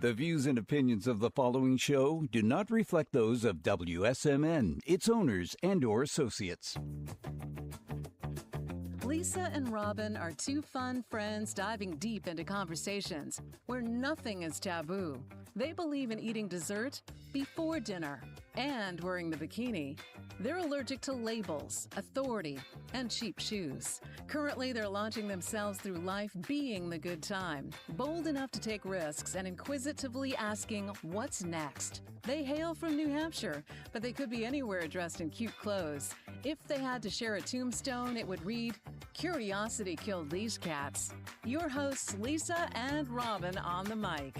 The views and opinions of the following show do not reflect those of WSMN, its owners, and/or associates. Lisa and Robin are two fun friends diving deep into conversations where nothing is taboo. They believe in eating dessert before dinner and wearing the bikini. They're allergic to labels, authority, and cheap shoes. Currently, they're launching themselves through life being the good time, bold enough to take risks and inquisitively asking, what's next? They hail from New Hampshire, but they could be anywhere dressed in cute clothes. If they had to share a tombstone, it would read, "Curiosity killed these cats." Your hosts, Lisa and Robin on the mic.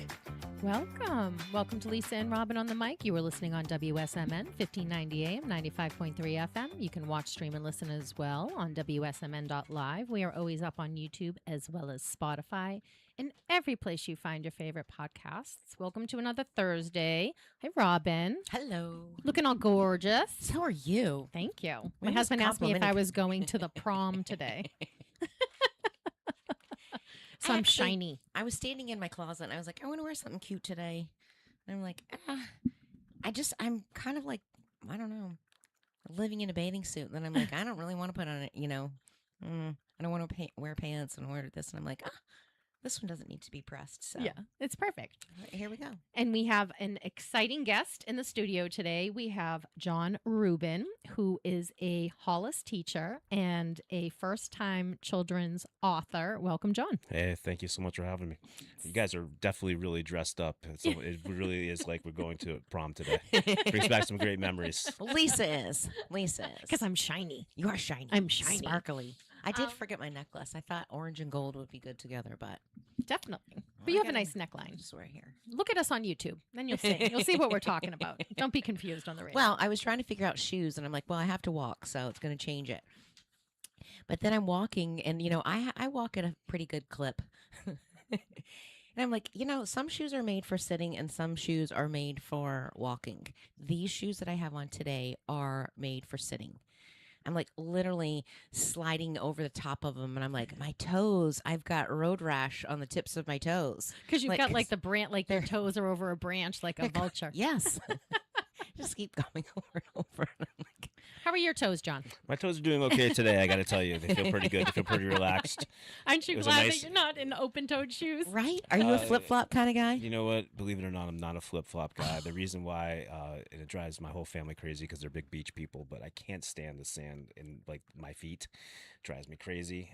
Welcome to Lisa and Robin on the mic. You were listening on WSMN 1590 AM, 95.3 FM. You can watch, stream, and listen as well on WSMN.live. We are always up on YouTube as well as Spotify and every place you find your favorite podcasts. Welcome to another Thursday. Hi, Robin. Hello. Looking all gorgeous. So are you. Thank you. My husband asked me if I was going to the prom today. So I'm shiny. I was standing in my closet and I was like, I want to wear something cute today. And I'm like, I'm kind of like, I don't know, living in a bathing suit. And then I'm like, I don't really want to put on it, I don't want to wear pants and wear this. And I'm like, this one doesn't need to be pressed. So yeah, it's perfect. Here we go. And we have an exciting guest in the studio today. We have John Rubin, who is a Hollis teacher and a first-time children's author. Welcome, John. Hey, thank you so much for having me. You guys are definitely really dressed up. It really is like we're going to prom today. Brings back some great memories. Lisa is. Because I'm shiny. You are shiny. I'm shiny. Sparkly. I did forget my necklace. I thought orange and gold would be good together, but... Definitely. But you have a nice neckline. Just right here. Look at us on YouTube. Then you'll see. You'll see what we're talking about. Don't be confused on the radio. Well, I was trying to figure out shoes, and I'm like, well, I have to walk, so it's going to change it. But then I'm walking, and, I walk at a pretty good clip. And I'm like, some shoes are made for sitting, and some shoes are made for walking. These shoes that I have on today are made for sitting. I'm like literally sliding over the top of them. And I'm like, my toes, I've got road rash on the tips of my toes. Because you've got like the branch, like your toes are over a branch like a vulture. Yes. Just keep going over and over. And I'm like, how are your toes, John? My toes are doing okay today, I got to tell you. They feel pretty good. They feel pretty relaxed. Aren't you glad that you're not in open-toed shoes? Right? Are you a flip-flop kind of guy? You know what? Believe it or not, I'm not a flip-flop guy. The reason why, and it drives my whole family crazy because they're big beach people, but I can't stand the sand in like my feet. It drives me crazy.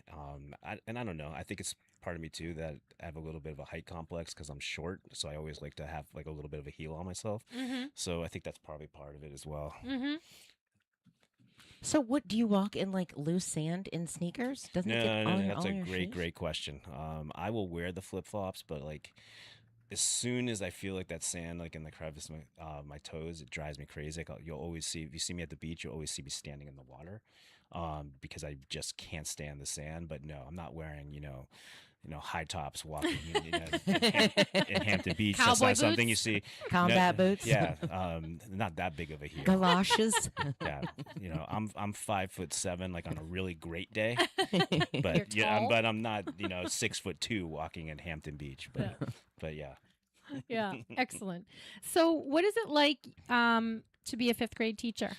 I don't know. I think it's part of me too that I have a little bit of a height complex because I'm short, so I always like to have like a little bit of a heel on myself. Mm-hmm. So I think that's probably part of it as well. Mm-hmm. So what, do you walk in like loose sand in sneakers? Doesn't it get No, that's a great question. I will wear the flip-flops, but like as soon as I feel like that sand like in the crevice of my toes, it drives me crazy. Like you'll always see, if you see me at the beach, you'll always see me standing in the water because I just can't stand the sand. But no, I'm not wearing, high tops walking in Hampton Beach. Cowboy That's not boots? something you see. Combat boots? Yeah, not that big of a heel. Galoshes? Yeah, I'm 5'7", like on a really great day, You're but tall. but I'm not 6'2" walking in Hampton Beach. But yeah. Yeah, excellent. So what is it like to be a fifth grade teacher?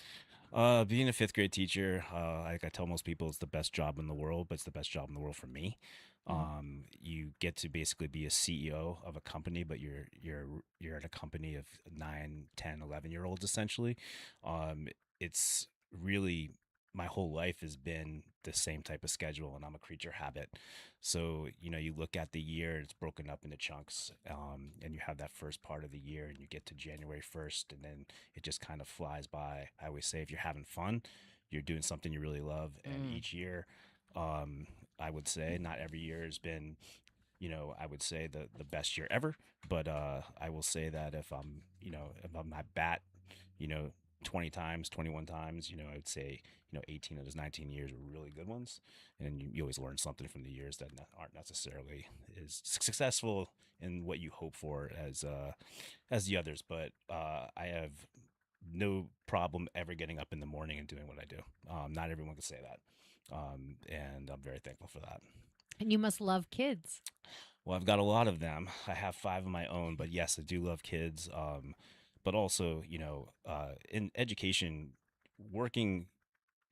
Being a fifth grade teacher, like I tell most people, it's the best job in the world, but it's the best job in the world for me. You get to basically be a CEO of a company, but you're at a company of 9, 10, 11-year-olds essentially. It's really, my whole life has been the same type of schedule, and I'm a creature habit. So, you look at the year, it's broken up into chunks, and you have that first part of the year, and you get to January 1st, and then it just kind of flies by. I always say if you're having fun, you're doing something you really love, and each year, I would say not every year has been, I would say the best year ever, but I will say that if I'm at bat, 20 times, 21 times, I would say, 18 of those 19 years were really good ones. And you always learn something from the years that aren't necessarily as successful in what you hope for as the others. But I have no problem ever getting up in the morning and doing what I do. Not everyone can say that. And I'm very thankful for that. And you must love kids. Well, I've got a lot of them. I have 5 of my own, but yes, I do love kids. But also, in education, working,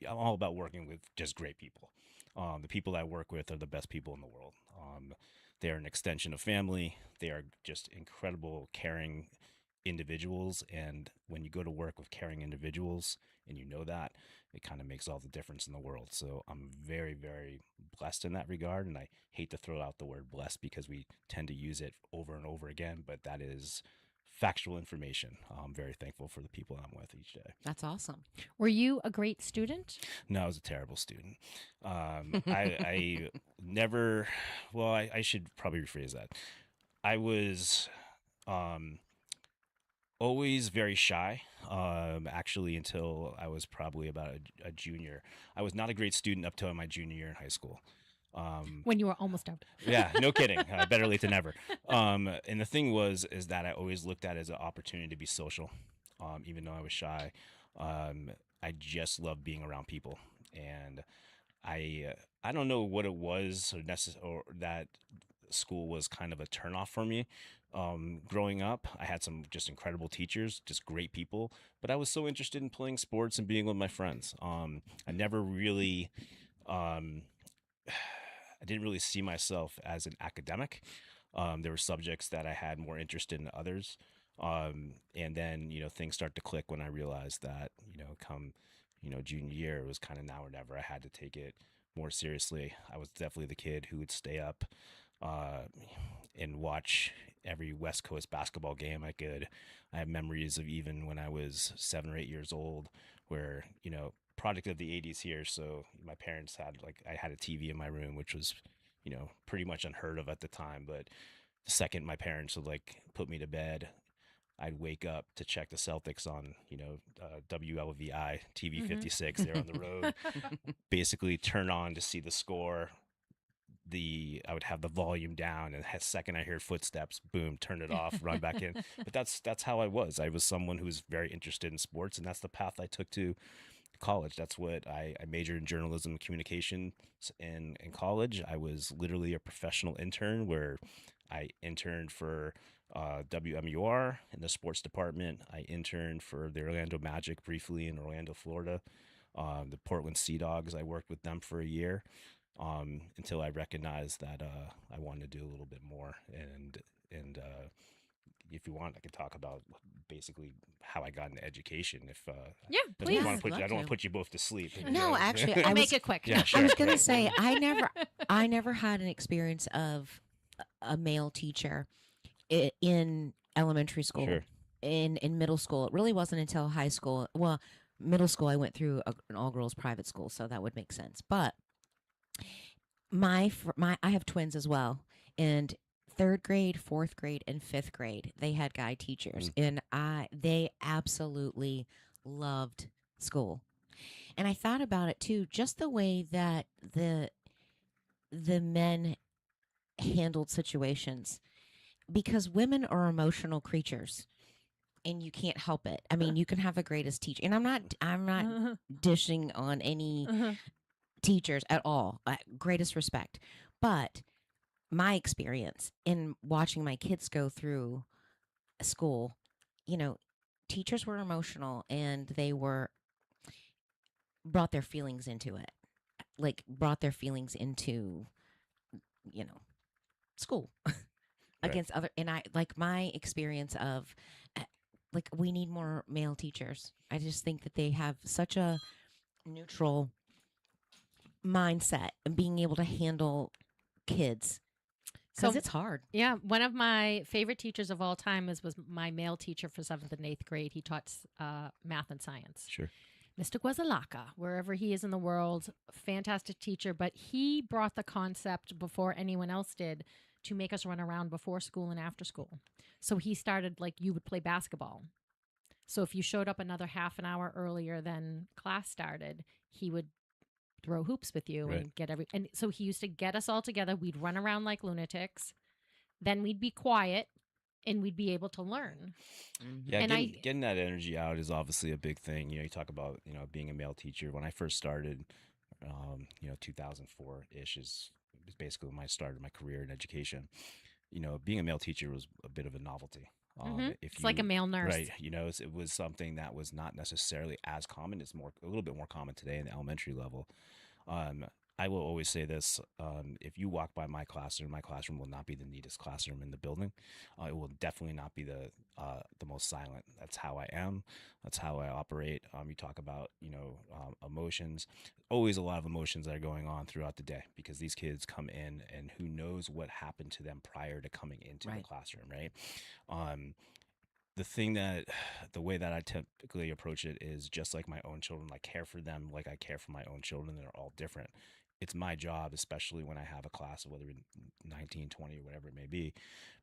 I'm all about working with just great people. The people I work with are the best people in the world. They are an extension of family. They are just incredible, caring individuals. And when you go to work with caring individuals and you know that, it kind of makes all the difference in the world. So I'm very, very blessed in that regard. And I hate to throw out the word blessed because we tend to use it over and over again, but that is factual information. I'm very thankful for the people I'm with each day. That's awesome. Were you a great student? No, I was a terrible student. I never, well, I should probably rephrase that. I was always very shy, actually, until I was probably about a junior. I was not a great student up till my junior year in high school. When you were almost out. Yeah, no kidding. Better late than never. And the thing is that I always looked at it as an opportunity to be social, even though I was shy. I just love being around people, and I don't know what it was or that school was kind of a turnoff for me. Growing up, I had some just incredible teachers, just great people, but I was so interested in playing sports and being with my friends. I never really, I didn't really see myself as an academic. There were subjects that I had more interest in than others. And then, things start to click when I realized that, come, junior year, it was kind of now or never. I had to take it more seriously. I was definitely the kid who would stay up and watch every West Coast basketball game I could. I have memories of even when I was 7 or 8 years old where, product of the 80s here. So my parents I had a TV in my room, which was, pretty much unheard of at the time. But the second my parents would put me to bed, I'd wake up to check the Celtics on, WLVI TV 56. They're on the road. Basically turn on to see the score. I would have the volume down, and the second I heard footsteps, boom, turn it off, run back in. But that's how I was. I was someone who was very interested in sports, and that's the path I took to college. That's what I majored in journalism and communication in college. I was literally a professional intern where I interned for WMUR in the sports department. I interned for the Orlando Magic briefly in Orlando, Florida. The Portland Sea Dogs, I worked with them for a year until I recognized that I wanted to do a little bit more. And if you want, I could talk about basically how I got into education. Yeah, I please. don't want Love to to. put you both to sleep. No, actually, I'll make it quick. Yeah, sure. I was gonna say I never had an experience of a male teacher in elementary school. Sure. In middle school, it really wasn't until high school. Well, middle school, I went through an all girls private school, so that would make sense. But my I have twins as well, and third grade, fourth grade, and fifth grade, they had guy teachers, and they absolutely loved school. And I thought about it too, just the way that the men handled situations, because women are emotional creatures, and you can't help it. I mean, you can have the greatest teacher, and I'm not dishing on any teachers at all. Greatest respect, but my experience in watching my kids go through school, teachers were emotional, and they brought their feelings into it, brought their feelings into, school against other. And I my experience of, we need more male teachers. I just think that they have such a neutral mindset and being able to handle kids. Because it's hard. Yeah, one of my favorite teachers of all time was my male teacher for 7th and 8th grade. He taught math and science. Sure. Mr. Guazalaka, wherever he is in the world, fantastic teacher, but he brought the concept before anyone else did to make us run around before school and after school. So he started you would play basketball. So if you showed up another half an hour earlier than class started, he would throw hoops with you Right. and and so he used to get us all together. We'd run around like lunatics. Then we'd be quiet and we'd be able to learn. Yeah, And getting that energy out is obviously a big thing. You talk about, being a male teacher. When I first started, 2004-ish is basically when I started my career in education. Being a male teacher was a bit of a novelty. It's like a male nurse. Right, it was something that was not necessarily as common. It's a little bit more common today in the elementary level. Um, I will always say this: if you walk by my classroom will not be the neatest classroom in the building. It will definitely not be the most silent. That's how I am. That's how I operate. You talk about emotions. Always a lot of emotions that are going on throughout the day because these kids come in and who knows what happened to them prior to coming into the classroom, right? The way that I typically approach it is just like my own children. I care for them like I care for my own children. They're all different. It's my job, especially when I have a class of whether 19, 20, or whatever it may be,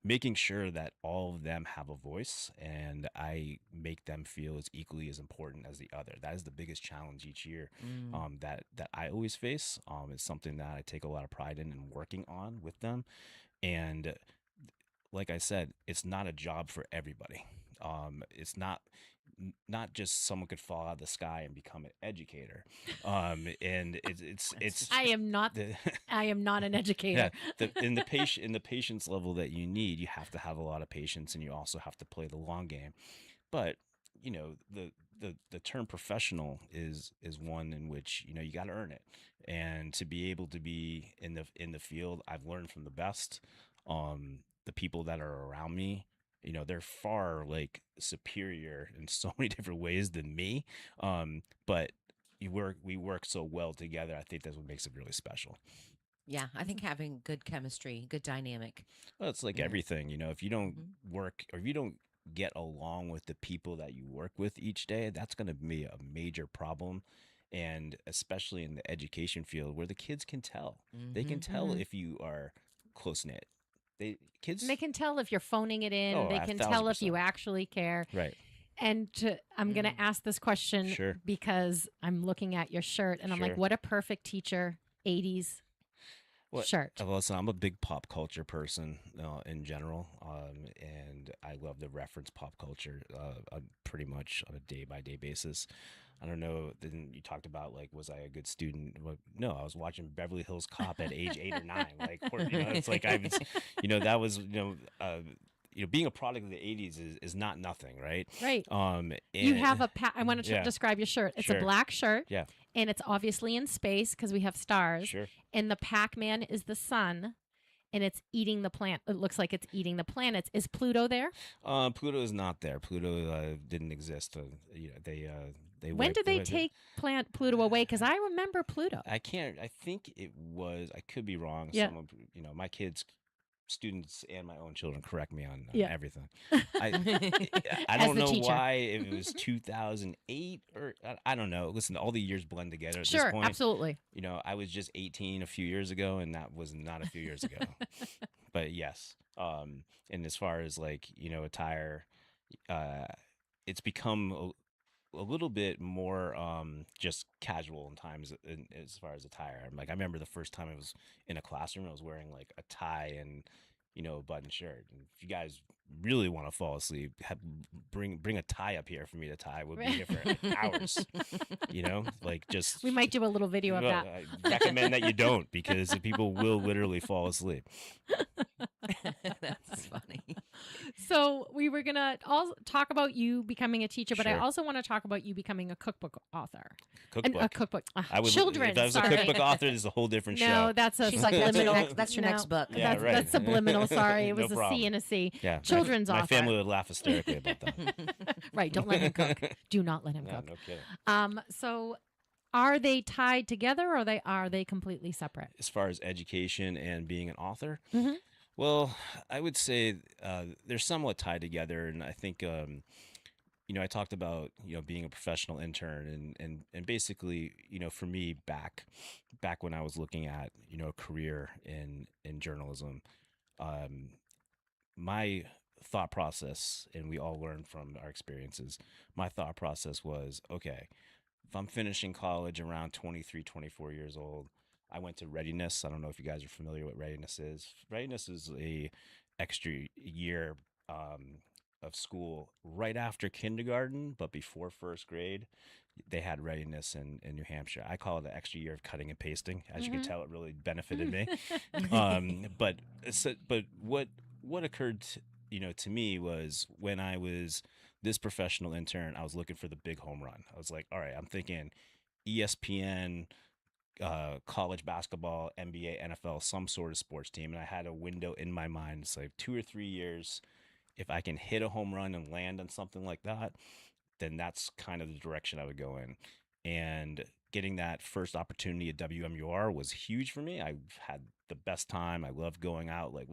making sure that all of them have a voice and I make them feel as equally as important as the other. That is the biggest challenge each year that I always face. It's something that I take a lot of pride in and working on with them. And like I said, it's not a job for everybody. It's not just someone could fall out of the sky and become an educator. And it's I am not an educator. In the patience level that you need, you have to have a lot of patience, and you also have to play the long game. But the term professional is one in which you got to earn it, and to be able to be in the field, I've learned from the best. The people that are around me, they're far superior in so many different ways than me. But we work so well together. I think that's what makes it really special. Yeah, I think having good chemistry, good dynamic. Well, it's like everything, if you don't work or if you don't get along with the people that you work with each day, that's going to be a major problem. And especially in the education field where the kids can tell, they can tell if you are close knit. They can tell if you're phoning it in. Oh, they can tell if you 1,000%. actually care. Right. And I'm going to ask this question because I'm looking at your shirt and I'm like, what a perfect teacher 80s shirt. Listen, I'm a big pop culture person in general, and I love to reference pop culture pretty much on a day-by-day basis. I don't know. Then you talked about was I a good student? Well, no, I was watching Beverly Hills Cop at age 8 or 9. It's like I was, that was being a product of the 80s is not nothing, right? Right. You have I want to describe your shirt. It's a black shirt. Yeah. And it's obviously in space because we have stars. Sure. And the Pac-Man is the sun. And it's eating the plant. It looks like it's eating the planets. Is Pluto there? Pluto is not there. Pluto didn't exist. When did they take Pluto away? Because I remember Pluto. I can't. I think it was. I could be wrong. Yeah. Some of my kids, students, and my own children correct me on everything. I don't know why. If it was 2008 or I don't know. Listen, all the years blend together at this point. Absolutely. I was just 18 a few years ago, and that was not a few years ago. But yes. And as far as attire, it's become a little bit more just casual in times as far as attire. I remember the first time I was in a classroom, I was wearing a tie and a button shirt. And if you guys really want to fall asleep, bring a tie up here for me to tie. We'll be here for hours. Just we might do a little video of that. I recommend that you don't, because people will literally fall asleep. That's funny. So we were gonna all talk about you becoming a teacher, but I Sure. also want to talk about you becoming a cookbook author. Cookbook. A cookbook. I would, Children. If I was a cookbook author, this is a whole different show. No, that's a She's like, subliminal. that's your next book. Yeah, right. That's subliminal. Sorry, it No was a problem. C and a C. Yeah, Children's my author. family would laugh hysterically about that. Right. Don't let him cook. Do not let him No, cook. no kidding. So are they tied together or are they completely separate? As far as education and being an author, Mhm. well, I would say they're somewhat tied together, and I think I talked about being a professional intern, and basically for me back when I was looking at a career in journalism, my thought process, and we all learn from our experiences, my thought process was, okay, if I'm finishing college around 23, 24 years old, I went to Readiness. I don't know if you guys are familiar with Readiness is. Readiness is a extra year of school right after kindergarten, but before first grade. They had readiness in New Hampshire. I call it an extra year of cutting and pasting. As you can tell, it really benefited me. But what occurred, to me was when I was this professional intern, I was looking for the big home run. I was like, all right, I'm thinking ESPN, college basketball, NBA, NFL, some sort of sports team. And I had a window in my mind. It's like 2 or 3 years. If I can hit a home run and land on something like that, then that's kind of the direction I would go in. And getting that first opportunity at WMUR was huge for me. I had the best time. I loved going out, like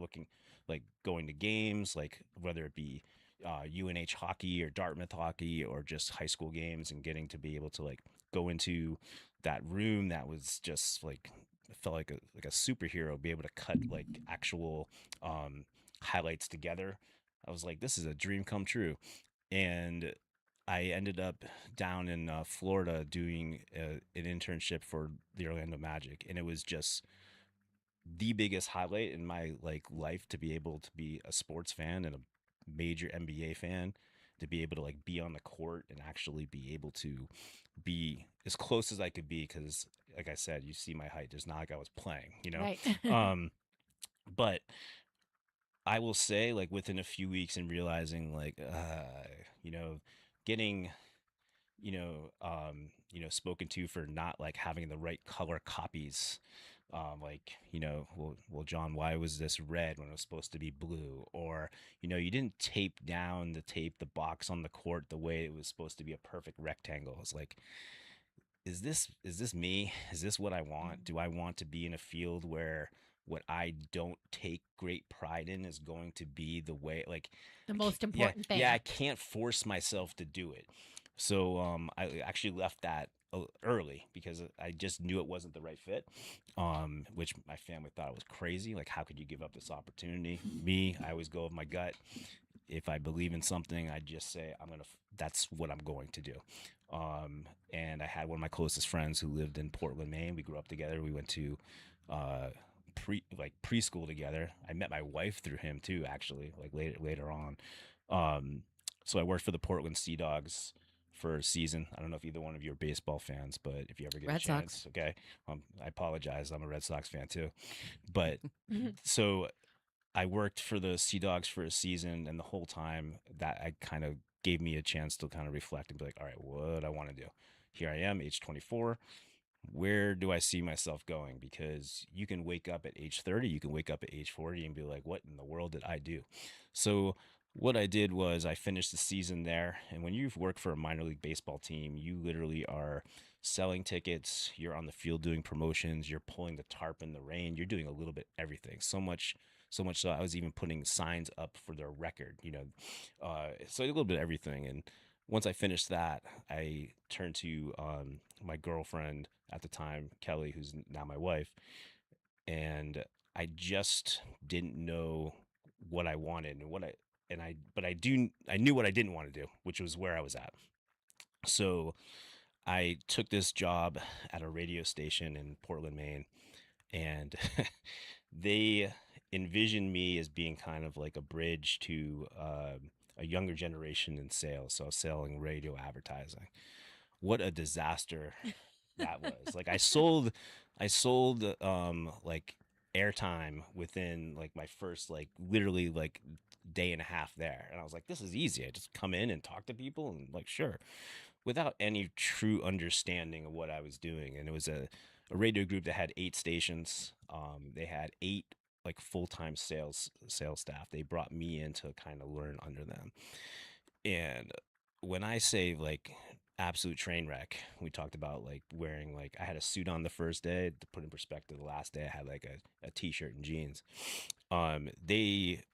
going to games, like whether it be UNH hockey or Dartmouth hockey or just high school games, and getting to be able to like go into that room that was just like, it felt like a superhero, be able to cut like actual highlights together. I was like, this is a dream come true. And I ended up down in Florida doing an internship for the Orlando Magic, and it was just the biggest highlight in my like life to be able to be a sports fan and a major NBA fan, to be able to like be on the court and actually be able to be as close as I could be, because like I said, you see my height. There's not like I was playing, Right. But I will say, like within a few weeks and realizing like, getting spoken to for not like having the right color copies. Well, John, why was this red when it was supposed to be blue? Or, you didn't tape down the box on the court the way it was supposed to be a perfect rectangle. It's like, is this me? Is this what I want? Do I want to be in a field where what I don't take great pride in is going to be the way, like The most yeah, important thing. yeah, I can't force myself to do it. So I actually left that early because I just knew it wasn't the right fit. Which my family thought I was crazy. Like, how could you give up this opportunity? Me, I always go with my gut. If I believe in something, I just say that's what I'm going to do. And I had one of my closest friends who lived in Portland, Maine. We grew up together. We went to preschool together. I met my wife through him too, actually, like later on. So I worked for the Portland Sea Dogs for a season. I don't know if either one of you are baseball fans, but if you ever get Red a chance, Sox. okay. I apologize. I'm a Red Sox fan too. But so I worked for the Sea Dogs for a season, and the whole time that I kind of gave me a chance to kind of reflect and be like, all right, what do I want to do? Here I am, age 24. Where do I see myself going? Because you can wake up at age 30, you can wake up at age 40 and be like, what in the world did I do? So what I did was I finished the season there. And when you've worked for a minor league baseball team, you literally are selling tickets, you're on the field doing promotions, you're pulling the tarp in the rain, you're doing a little bit everything. So much so I was even putting signs up for their record, so a little bit of everything. And once I finished that, I turned to my girlfriend at the time, Kelly, who's now my wife, and I just didn't know what I wanted and I knew what I didn't want to do, which was where I was at. So I took this job at a radio station in Portland, Maine, and they envisioned me as being kind of like a bridge to a younger generation in sales. So I was selling radio advertising. What a disaster that was. Like I sold like airtime within like my first like literally like day and a half there. And I was like, this is easy. I just come in and talk to people and like, sure, without any true understanding of what I was doing. And it was a radio group that had 8 stations. They had 8 like full-time sales staff. They brought me in to kind of learn under them. And when I say like absolute train wreck, we talked about like wearing, like I had a suit on the first day. To put in perspective, the last day I had like a t-shirt and jeans. They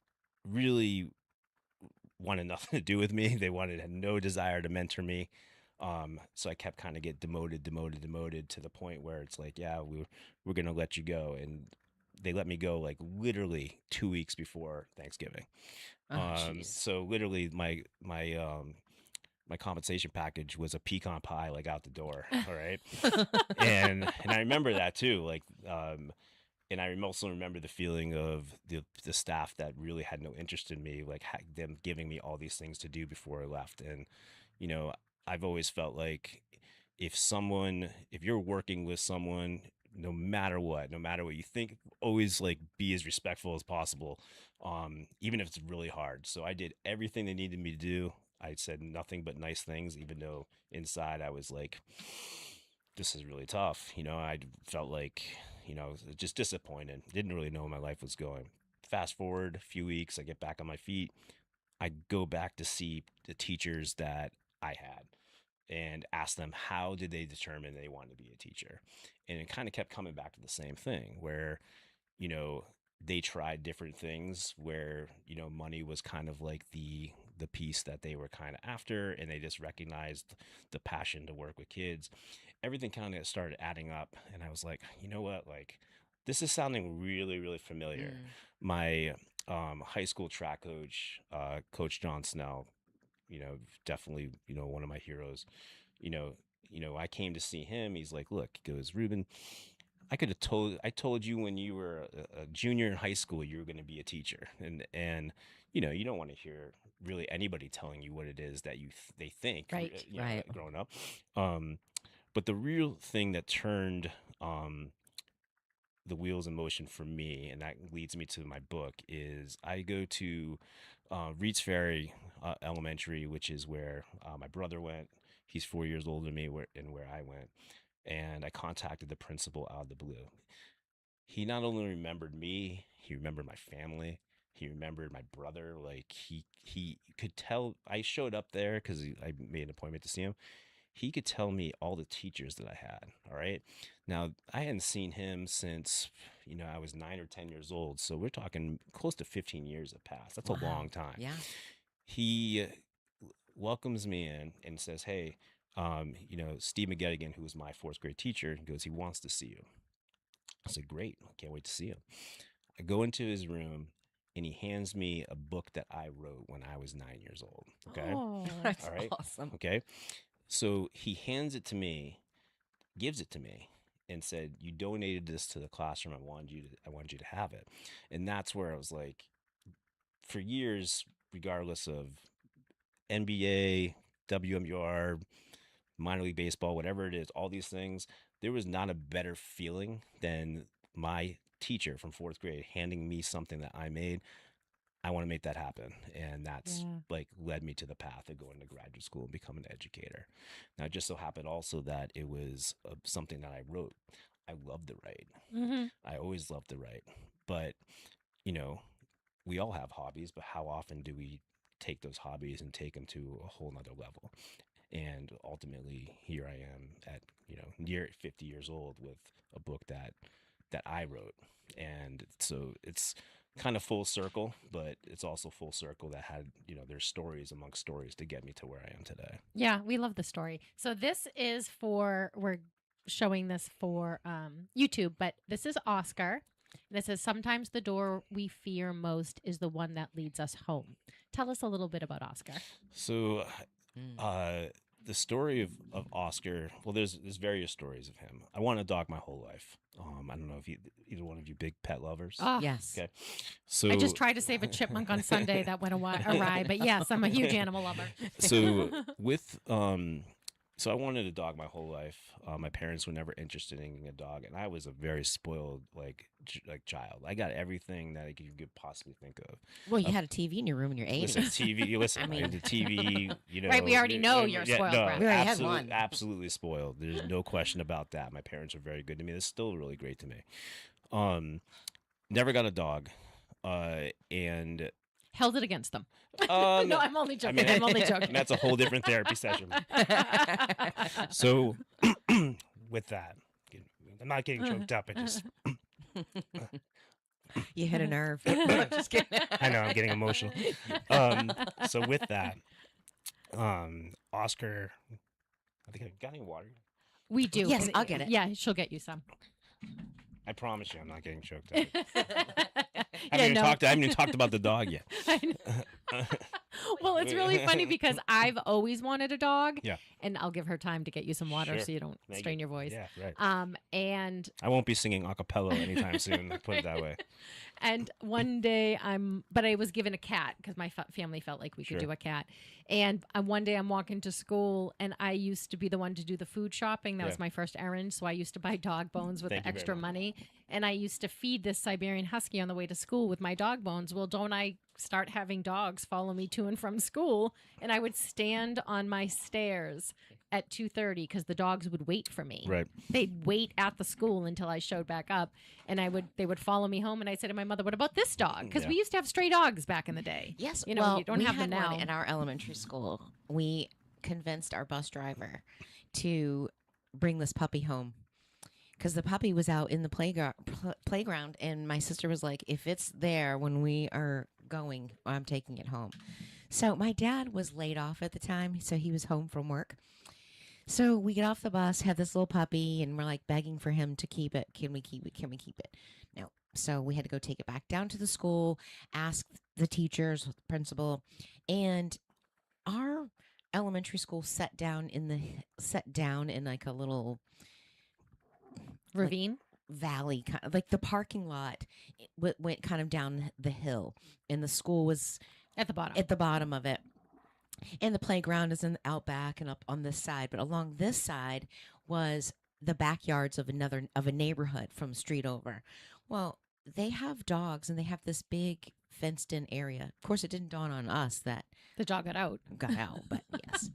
really wanted nothing to do with me. They had no desire to mentor me. So I kept kind of get demoted to the point where it's like, yeah, we're gonna let you go. And they let me go like literally 2 weeks before Thanksgiving. Oh, jeez. So literally my compensation package was a pecan pie, like out the door. All right. and I remember that too. Like, And I also remember the feeling of the staff that really had no interest in me, like them giving me all these things to do before I left. And, you know, I've always felt like if you're working with someone, no matter what you think, always like be as respectful as possible, even if it's really hard. So I did everything they needed me to do. I said nothing but nice things, even though inside I was like, this is really tough. I felt like, just disappointed. Didn't really know where my life was going. Fast forward a few weeks, I get back on my feet. I go back to see the teachers that I had and ask them how did they determine they wanted to be a teacher. And it kind of kept coming back to the same thing where, they tried different things where, money was kind of like the piece that they were kind of after, and they just recognized the passion to work with kids. Everything kind of started adding up, and I was like, you know what, like this is sounding really, really familiar. My high school track coach, Coach John Snell, definitely, one of my heroes. I came to see him. He's like, look, he goes, Rubin, I told you when you were a junior in high school, you were going to be a teacher. And, you don't want to hear really anybody telling you what it is that they think, Right. Right. growing up. But the real thing that turned, the wheels in motion for me, and that leads me to my book, is I go to Reeds Ferry Elementary, which is where my brother went. He's 4 years older than me, where I went. And I contacted the principal out of the blue. He not only remembered me, he remembered my family. He remembered my brother. Like he could tell. I showed up there because I made an appointment to see him. He could tell me all the teachers that I had. All right. Now, I hadn't seen him since, I was 9 or 10 years old. So we're talking close to 15 years have passed. That's a long time. Yeah. He welcomes me in and says, hey, Steve McGettigan, who was my fourth grade teacher, goes, he wants to see you. I said, great. I can't wait to see him. I go into his room and he hands me a book that I wrote when I was 9 years old. Okay. Oh, that's all right. awesome. Okay. So he hands it to me, gives it to me, and said, you donated this to the classroom. I wanted you to have it. And that's where I was like, for years, regardless of NBA, WMUR, minor league baseball, whatever it is, all these things, there was not a better feeling than my teacher from fourth grade handing me something that I made. I want to make that happen. And that's like led me to the path of going to graduate school and becoming an educator. Now, it just so happened also that it was something that I wrote. I love to write. I always loved to write. But, we all have hobbies, but how often do we take those hobbies and take them to a whole nother level? And ultimately, here I am at, near 50 years old with a book that I wrote. And so it's kind of full circle, but it's also full circle that had, there's stories amongst stories to get me to where I am today. Yeah, we love the story. So this is we're showing this for YouTube, but this is Oscar. This is sometimes the door we fear most is the one that leads us home. Tell us a little bit about Oscar. So the story of Oscar, well, there's various stories of him. I wanted a dog my whole life. I don't know if either one of you big pet lovers. Oh, yes. Okay. So I just tried to save a chipmunk on Sunday that went awry, but yes, I'm a huge animal lover. So so I wanted a dog my whole life. My parents were never interested in getting a dog, and I was a very spoiled child. I got everything that you could possibly think of. Well, you had a TV in your room and you're 80. Listen, TV. Listen, I mean, the TV. Right, we already know you're spoiled, brat. We already had one. Absolutely spoiled. There's no question about that. My parents were very good to me. They're still really great to me. Never got a dog, and held it against them. No, I'm only joking. I'm only joking. That's a whole different therapy session. So, with that, I'm not getting choked up. I just You hit a nerve. Just kidding. I know I'm getting emotional. So with that, Oscar, I think I got any water. We do. Yes, I'll get it. Yeah, she'll get you some. I promise you, I'm not getting choked up. I haven't even talked about the dog yet. Well, it's really funny because I've always wanted a dog. Yeah. And I'll give her time to get you some water Sure. so you don't Thank strain you. your voice. Yeah, right. And I won't be singing a cappella anytime soon. Put it that way. And one day but I was given a cat because my family felt like we could Sure. do a cat. And one day I'm walking to school and I used to be the one to do the food shopping. That was Yeah. my first errand. So I used to buy dog bones with Thank the you very extra much. money. And I used to feed this Siberian Husky on the way to school with my dog bones. Well, don't I start having dogs follow me to and from school? And I would stand on my stairs at 2:30 because the dogs would wait for me. Right. They'd wait at the school until I showed back up, and they would follow me home. And I said to my mother, "What about this dog?" Because Yeah. we used to have stray dogs back in the day. Yes, you know, well, you don't we have had them now. one in our elementary school. We convinced our bus driver to bring this puppy home because the puppy was out in the playground, and my sister was like, "If it's there when we are going, I'm taking it home." So my dad was laid off at the time, so he was home from work. So we get off the bus, have this little puppy, and we're like begging for him to keep it. Can we keep it? Can we keep it? No. So we had to go take it back down to the school, ask the teachers, the principal, and our elementary school set down in like a little Ravine. valley, kind of like the parking lot. Went kind of down the hill, and the school was At the bottom. at the bottom of it. And the playground is in the outback and up on this side, but along this side was the backyards of a neighborhood from the street over. Well, they have dogs and they have this big fenced in area. Of course, it didn't dawn on us that The dog got out. got out, but yes.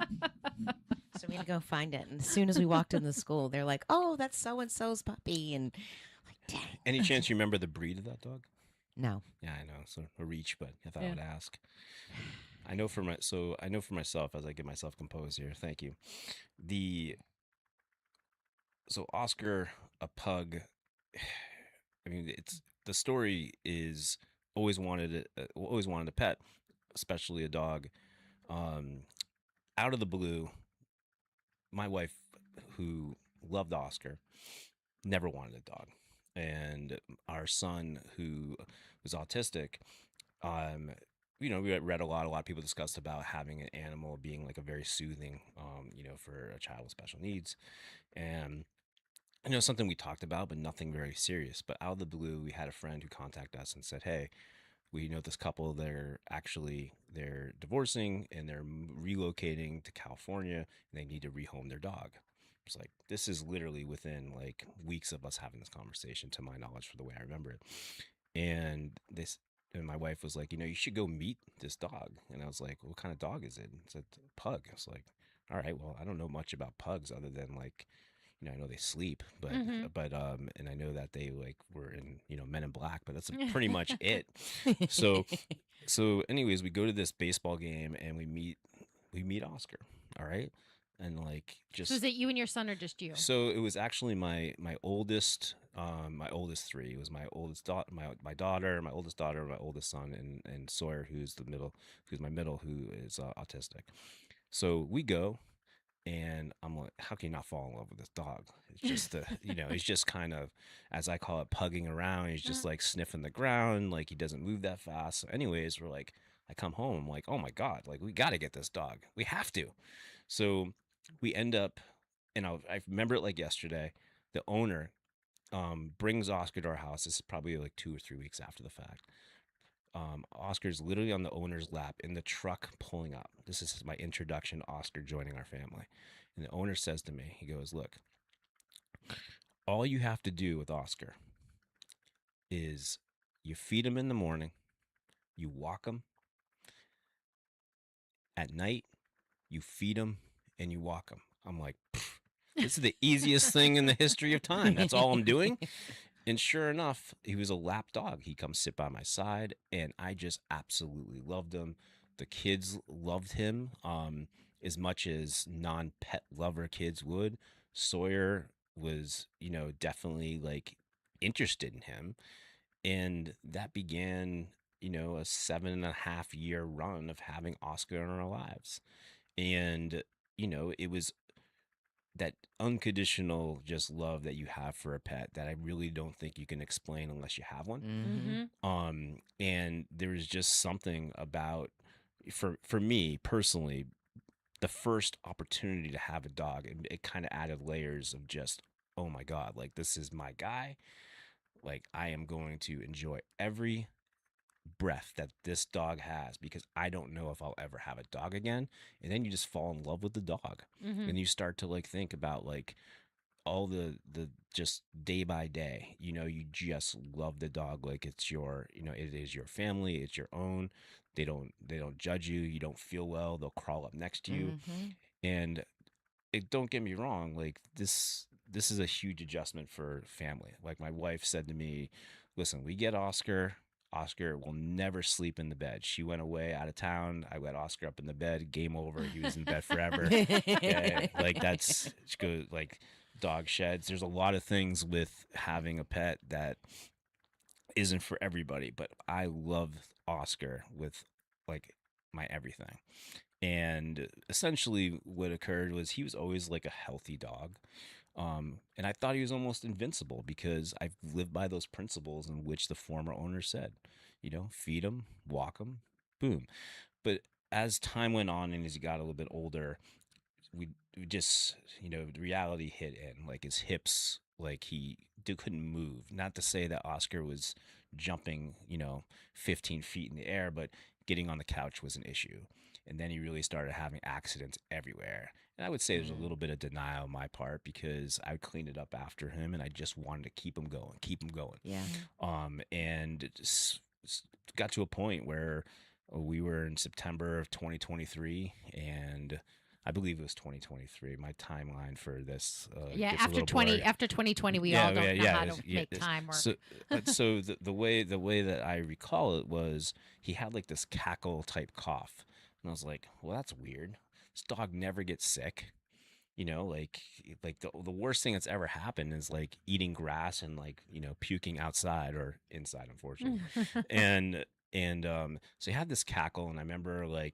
So we had to go find it. And as soon as we walked in the school, they're like, "Oh, that's so and so's puppy." And like, dang. Any chance you remember the breed of that dog? No. Yeah, I know. So a reach, but I thought I Yeah. would ask. I know for myself as I get myself composed here. Thank you. So Oscar, a pug. I mean, it's the story is always wanted a pet, especially a dog. Out of the blue, my wife, who loved Oscar, never wanted a dog, and our son, who was autistic, we read a lot of people discussed about having an animal being like a very soothing, for a child with special needs, and something we talked about, but nothing very serious. But out of the blue, we had a friend who contacted us and said, "Hey, we know this couple. They're divorcing and they're relocating to California, and they need to rehome their dog." It's like, this is literally within like weeks of us having this conversation, to my knowledge, for the way I remember it. And my wife was like, "You should go meet this dog." And I was like, "What kind of dog is it?" It's a pug. I was like, "All right, well, I don't know much about pugs other than like, I know they sleep, but and I know that they like were in Men in Black, but that's pretty much it." So anyways, we go to this baseball game and we meet Oscar. All right, and like just So is it you and your son or just you? so it was actually my oldest three. It was my oldest daughter, my daughter, my oldest daughter, my oldest son, and Sawyer, who's my middle, who is autistic. So we go, and I'm like, how can you not fall in love with this dog? It's just he's just kind of, as I call it, pugging around. He's just like sniffing the ground, like he doesn't move that fast. So anyways, I come home, I'm like, oh my God, like we got to get this dog. We have to. So we end up, and I remember it like yesterday. The owner brings Oscar to our house. This is probably like 2 or 3 weeks after the fact. Oscar's literally on the owner's lap in the truck pulling up. This is my introduction to Oscar joining our family. And the owner says to me, he goes, "Look, all you have to do with Oscar is you feed him in the morning, you walk him. At night, you feed him and you walk him." I'm like, this is the easiest thing in the history of time. That's all I'm doing. And sure enough, he was a lap dog. He comes sit by my side, and I just absolutely loved him. The kids loved him as much as non-pet lover kids would. Sawyer was, definitely like interested in him. And that began, a 7.5-year run of having Oscar in our lives. And, it was that unconditional just love that you have for a pet that I really don't think you can explain unless you have one. Mm-hmm. Mm-hmm. And there's just something about for me personally, the first opportunity to have a dog, it kind of added layers of just, oh my God, like this is my guy. Like I am going to enjoy every breath that this dog has because I don't know if I'll ever have a dog again. And then you just fall in love with the dog. Mm-hmm. And you start to like think about like all the just day by day, you just love the dog like it's your, it is your family, it's your own. They don't judge you. You don't feel well, they'll crawl up next to you. Mm-hmm. And don't get me wrong, like this is a huge adjustment for family. Like my wife said to me, listen, we get Oscar will never sleep in the bed. She went away out of town. I let Oscar up in the bed. Game over. He was in bed forever. Okay, like that's she goes like dog sheds. There's a lot of things with having a pet that isn't for everybody, but I love Oscar with like my everything. And essentially, what occurred was he was always like a healthy dog. And I thought he was almost invincible because I've lived by those principles in which the former owner said, feed him, walk him, boom. But as time went on and as he got a little bit older, we just, the reality hit in. Like his hips, like couldn't move. Not to say that Oscar was jumping, 15 feet in the air, but getting on the couch was an issue. And then he really started having accidents everywhere. And I would say there's a little bit of denial on my part because I would clean it up after him and I just wanted to keep him going, keep him going. Yeah. And it got to a point where we were in September of 2023 and I believe it was 2023. My timeline for this Yeah, gets a after little 20 blurry. after 2020, we all don't know how to yeah, make time work. So the way that I recall it was he had like this cackle type cough, and I was like, well, that's weird. This dog never gets sick. Like the worst thing that's ever happened is like eating grass and like puking outside or inside, unfortunately. So he had this cackle, and I remember like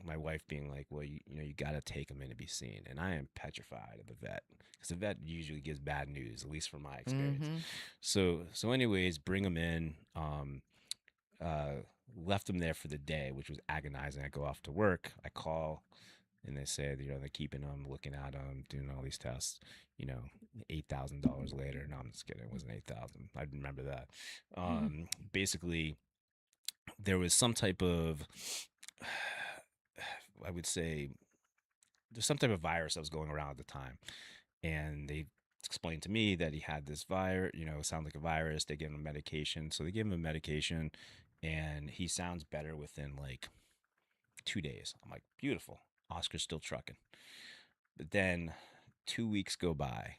my wife being like, well, you got to take him in to be seen. And I am petrified of the vet because the vet usually gives bad news, at least from my experience. Mm-hmm. So anyways, bring him in. Left him there for the day, which was agonizing. I go off to work. I call, and they say they're keeping him, looking at him, doing all these tests. $8,000 later. No, I'm just kidding. It wasn't 8,000. I remember that. Basically, there was some type of, I would say, there's some type of virus that was going around at the time, and they explained to me that he had this virus. It sounded like a virus. They gave him a medication, so they gave him a medication, and he sounds better within like 2 days. I'm like, beautiful. Oscar's still trucking. But then 2 weeks go by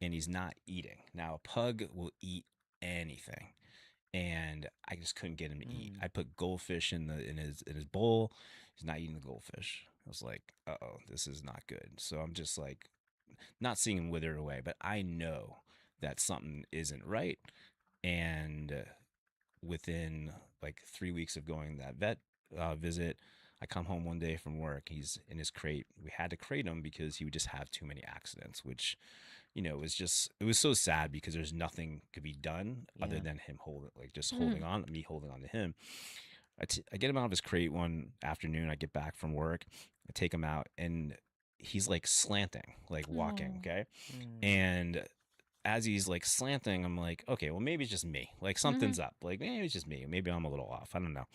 and he's not eating. Now, a pug will eat anything. And I just couldn't get him to eat. I put goldfish in his bowl. He's not eating the goldfish. I was like, uh-oh, this is not good. So I'm just like not seeing him wither away, but I know that something isn't right. And within like 3 weeks of going to that vet visit, I come home one day from work. He's in his crate. We had to crate him because he would just have too many accidents, which, it was so sad because there's nothing could be done other than him holding on, me holding on to him. I get him out of his crate one afternoon. I get back from work. I take him out and he's like slanting, like walking. Okay. And as he's like slanting, I'm like, okay, well, maybe it's just me. Like something's up. Like maybe it's just me. Maybe I'm a little off. I don't know.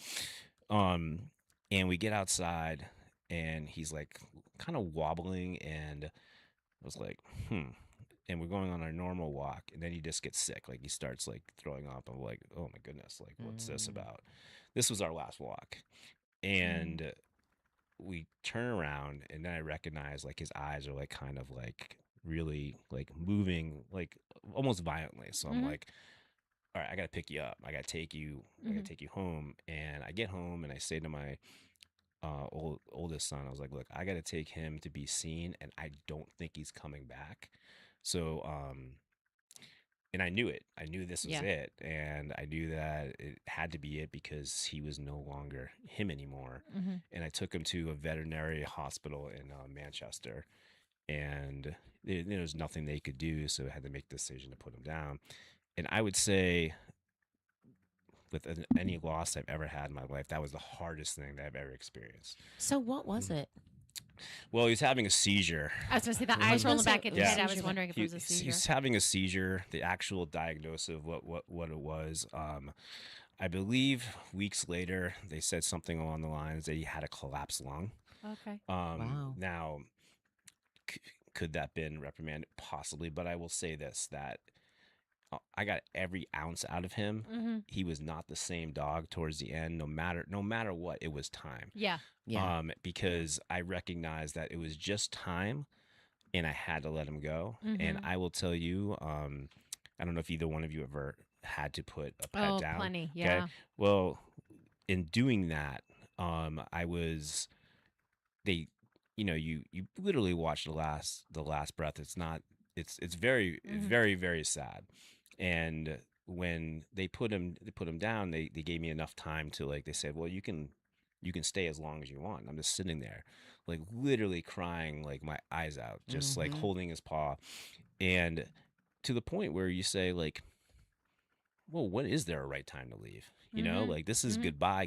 And we get outside and he's like kind of wobbling and I was like, and we're going on our normal walk and then he just gets sick. Like he starts like throwing up. I'm like, oh my goodness, like what's this about? This was our last walk. And we turn around and then I recognize like his eyes are like kind of like really like moving like almost violently. So I'm like, all right, I gotta pick you up. I gotta take you home. And I get home and I say to my oldest son, I was like, look, I gotta take him to be seen and I don't think he's coming back. So and I knew it. I knew this was it. And I knew that it had to be it because he was no longer him anymore. And I took him to a veterinary hospital in Manchester. And there was nothing they could do. So I had to make the decision to put him down. And I would say with any loss I've ever had in my life, that was the hardest thing that I've ever experienced. So what was it? Well, he was having a seizure. I was going to say the eyes rolling back in his head. I was seizure. wondering if it was a seizure. He's having a seizure. The actual diagnosis of what it was, I believe weeks later, they said something along the lines that he had a collapsed lung. Okay. Wow. Now, could that have been reprimanded? Possibly, but I will say this, that I got every ounce out of him. Mm-hmm. He was not the same dog towards the end. No matter what, it was time. Yeah. Yeah. Because I recognized that it was just time, and I had to let him go. Mm-hmm. And I will tell you, I don't know if either one of you ever had to put a pet down. Oh, plenty. Yeah. Okay? Well, in doing that, I was they. You literally watch the last breath. It's not. It's very very very sad. And when they put him down, they gave me enough time to, like, they said, well, you can stay as long as you want. And I'm just sitting there, like, literally crying, like, my eyes out, just like holding his paw, and to the point where you say, like, well, when is there a right time to leave? Like, this is goodbye.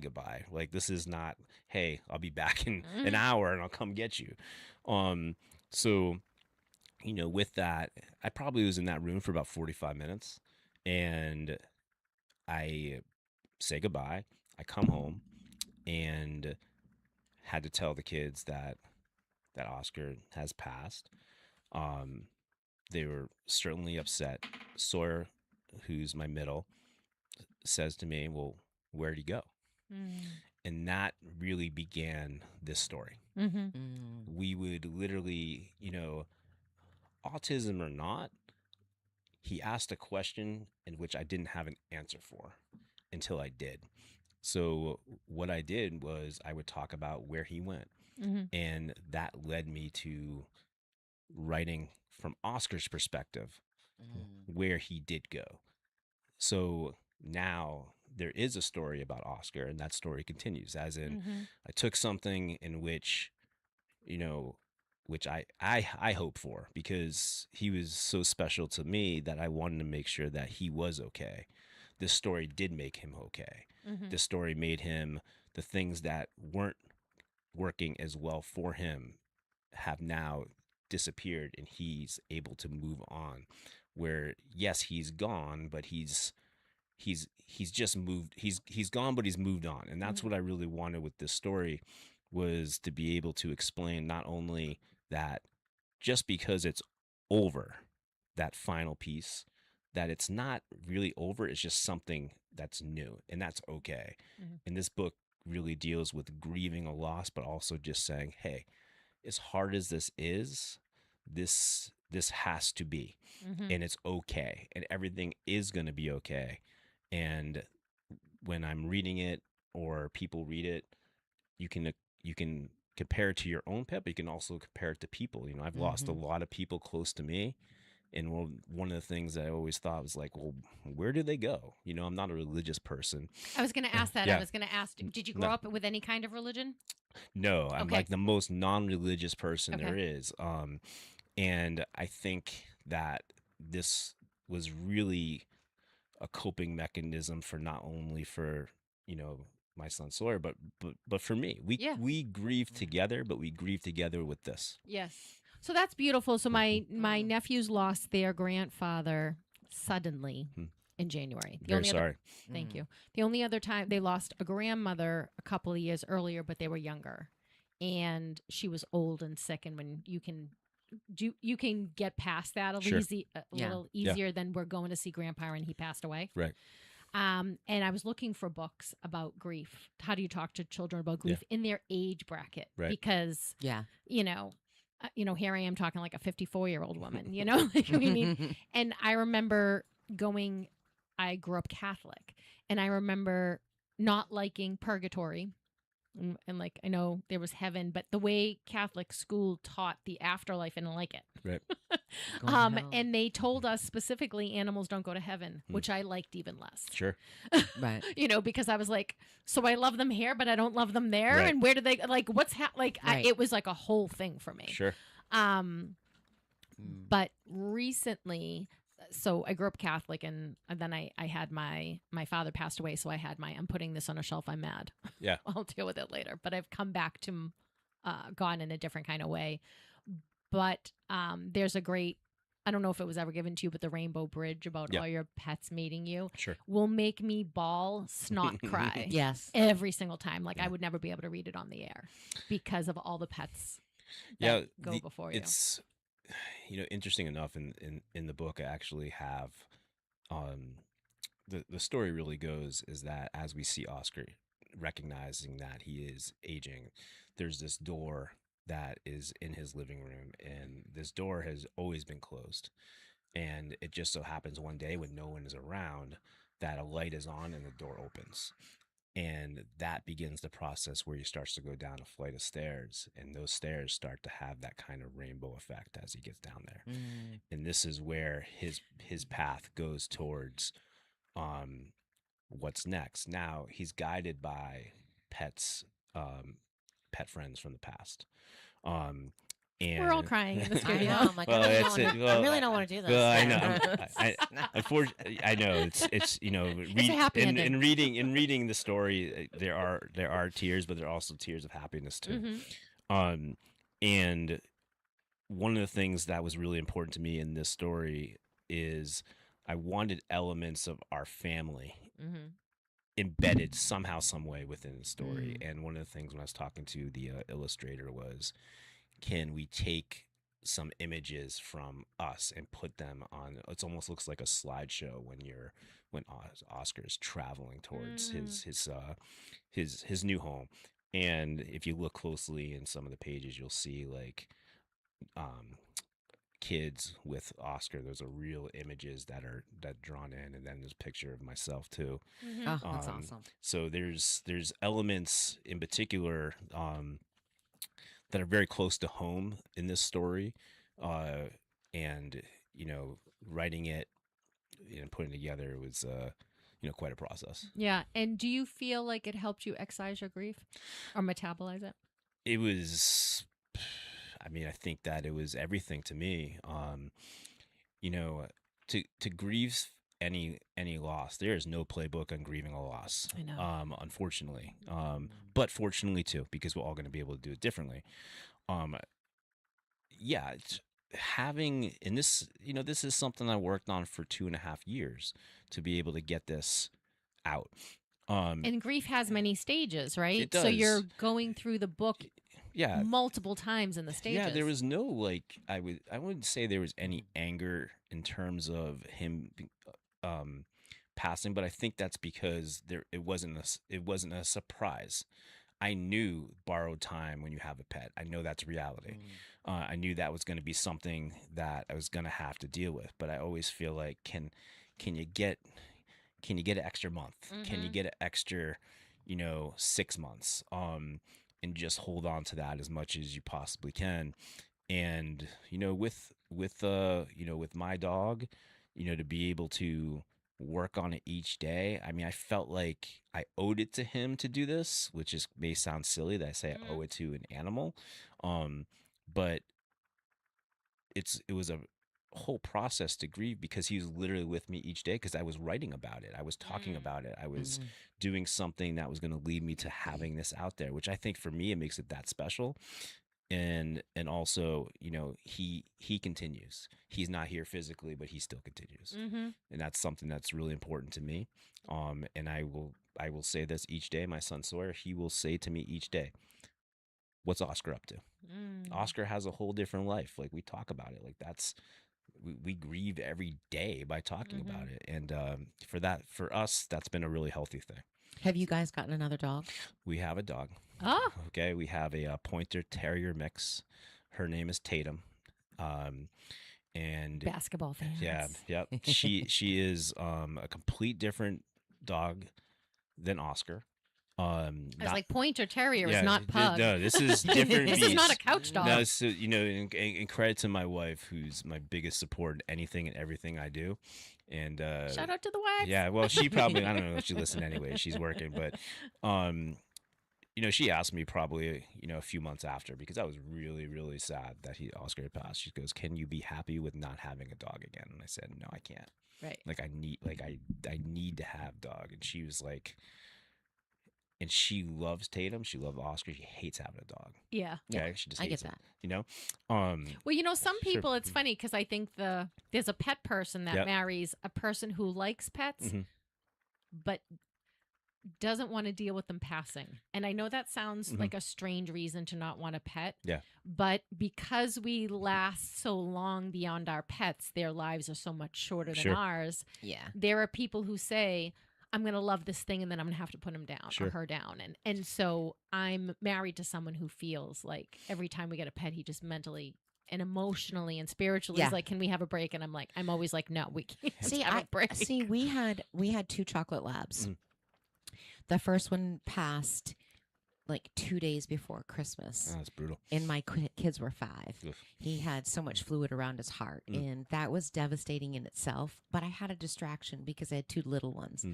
Like, this is not, hey, I'll be back in an hour and I'll come get you. So, with that, I probably was in that room for about 45 minutes, and I say goodbye. I come home and had to tell the kids that Oscar has passed. They were certainly upset. Sawyer, who's my middle, says to me, well, where'd he go? And that really began this story. We would literally, autism or not, he asked a question in which I didn't have an answer for until I did. So what I did was I would talk about where he went. And that led me to writing from Oscar's perspective where he did go. So now there is a story about Oscar, and that story continues, as in I took something in which, which I hope for, because he was so special to me that I wanted to make sure that he was okay. This story did make him okay. This story made him, the things that weren't working as well for him have now disappeared, and he's able to move on. Where, yes, he's gone, but he's just moved. He's gone, but he's moved on. And that's what I really wanted with this story, was to be able to explain not only that just because it's over, that final piece, that it's not really over, it's just something that's new, and that's okay. And this book really deals with grieving a loss, but also just saying, hey, as hard as this is, this has to be, and it's okay, and everything is going to be okay. And when I'm reading it, or people read it, you can compare it to your own pet, but you can also compare it to people. I've lost a lot of people close to me, and one of the things that I always thought was like, well, where do they go? I'm not a religious person. I was going to ask that. Yeah. I was going to ask, did you grow up with any kind of religion? No, I'm like the most non-religious person there Okay. is. And I think that this was really a coping mechanism for not only for, my son Sawyer, but for me. We grieve together, but we grieve together with this. Yes. So that's beautiful. So my nephews lost their grandfather suddenly in January. Very sorry. Thank you. The only other time they lost a grandmother a couple of years earlier, but they were younger, and she was old and sick. And when you can get past that a little easier than we're going to see grandpa and he passed away. Right. And I was looking for books about grief. How do you talk to children about grief in their age bracket? Right. Because here I am talking like a 54-year-old woman, and I remember I grew up Catholic, and I remember not liking purgatory. And like, I know there was heaven, but the way Catholic school taught the afterlife, I didn't like it. Right. And they told us specifically animals don't go to heaven, which I liked even less. Sure. Right. Because I was like, so I love them here, but I don't love them there. Right. And where do they, like, Right. it was like a whole thing for me. Sure. But recently, so I grew up Catholic, and then I had my father passed away, so I had I'm putting this on a shelf. I'm mad. Yeah. I'll deal with it later. But I've come back to God in a different kind of way. But there's a great, I don't know if it was ever given to you, but the Rainbow Bridge about Yeah. all your pets mating you Sure. will make me bawl, snot, cry. Yes. Every single time. Like I Yeah. would never be able to read it on the air because of all the pets Yeah, that go before you. it's interesting enough in the book I actually have the story really goes is that as we see Oscar recognizing that he is aging, there's this door that is in his living room, and this door has always been closed, and it just so happens one day when no one is around that a light is on and the door opens. And that begins the process where he starts to go down a flight of stairs, and those stairs start to have that kind of rainbow effect as he gets down there. And this is where his path goes towards what's next. Now he's guided by pets, pet friends from the past. And We're all crying in the I studio. know. I'm like, Well, I really don't want to do this. Well, I know. Unfortunately, I know it's It's a happy ending. in reading the story, there are tears, but there are also tears of happiness too. Mm-hmm. And one of the things that was really important to me in this story is I wanted elements of our family Mm-hmm. embedded somehow, some way within the story. And one of the things when I was talking to the illustrator was, can we take some images from us and put them on? It almost looks like a slideshow when Oscar is traveling towards his new home. And if you look closely in some of the pages, you'll see like kids with Oscar. Those are real images that drawn in, and then there's a picture of myself too. Mm-hmm. Oh, that's awesome. So there's elements in particular that are very close to home in this story, and writing it and putting it together was quite a process. Yeah. And do you feel like it helped you excise your grief or metabolize it? It was, I mean, I think that it was everything to me. To grieve any loss, there is no playbook on grieving a loss. I know. Unfortunately, but fortunately too, because we're all going to be able to do it differently. Yeah, having, and this is something I worked on for 2.5 years to be able to get this out. And grief has many stages, right? It does. So you're going through the book Yeah, multiple times in the stages. yeah. There was no I wouldn't say there was any anger in terms of him passing, but I think that's because it wasn't a surprise. I knew borrowed time when you have a pet. I know that's reality. I knew that was going to be something that I was going to have to deal with. But I always feel like, can you get an extra month? Can you get an extra, 6 months? And just hold on to that as much as you possibly can. And with my dog, to be able to work on it each day. I mean, I felt like I owed it to him to do this, which may sound silly that I say I owe it to an animal. But it was a whole process to grieve because he was literally with me each day, because I was writing about it. I was talking about it. I was doing something that was going to lead me to having this out there, which I think for me, it makes it that special. And also, he continues. He's not here physically, but he still continues. And that's something that's really important to me. And I will say this each day. My son Sawyer, he will say to me each day, what's Oscar up to? Oscar has a whole different life. Like, we talk about it. Like, we grieve every day by talking about it. And for us, that's been a really healthy thing. Have you guys gotten another dog? We have a dog. Oh. Okay, we have a pointer terrier mix. Her name is Tatum. And Basketball fans. yeah, yep. She is a complete different dog than Oscar. I was like, Pointer Terrier is not d- pug. No, this is different. This is not a couch dog. No, so and credit to my wife, who's my biggest support in anything and everything I do. And Shout out to the wife. yeah, well, she probably, I don't know if she listened anyway. She's working, but she asked me probably, a few months after, because I was really, really sad that Oscar had passed. She goes, "Can you be happy with not having a dog again?" And I said, "No, I can't. Right. Like I need to have dog." And she was like, and she loves Tatum. She loves Oscar. She hates having a dog. Yeah. Okay. She just I hates get it, that. Well, some Sure. people, it's funny because I think there's a pet person that Yep. marries a person who likes pets, Mhm. but doesn't want to deal with them passing. And I know that sounds Mhm. like a strange reason to not want a pet. Yeah. But because we last so long beyond our pets, their lives are so much shorter than Sure. ours. Yeah. There are people who say, I'm going to love this thing and then I'm going to have to put him down Sure. or her down. And so I'm married to someone who feels like every time we get a pet, he just mentally and emotionally and spiritually is Yeah. like, can we have a break? And I'm always like, no, we can't See, have a break. we had 2 chocolate labs. Mm. The first one passed like 2 days before Christmas. Oh, that's brutal. And my kids were 5. Oof. He had so much fluid around his heart, and that was devastating in itself. But I had a distraction because I had 2 little ones.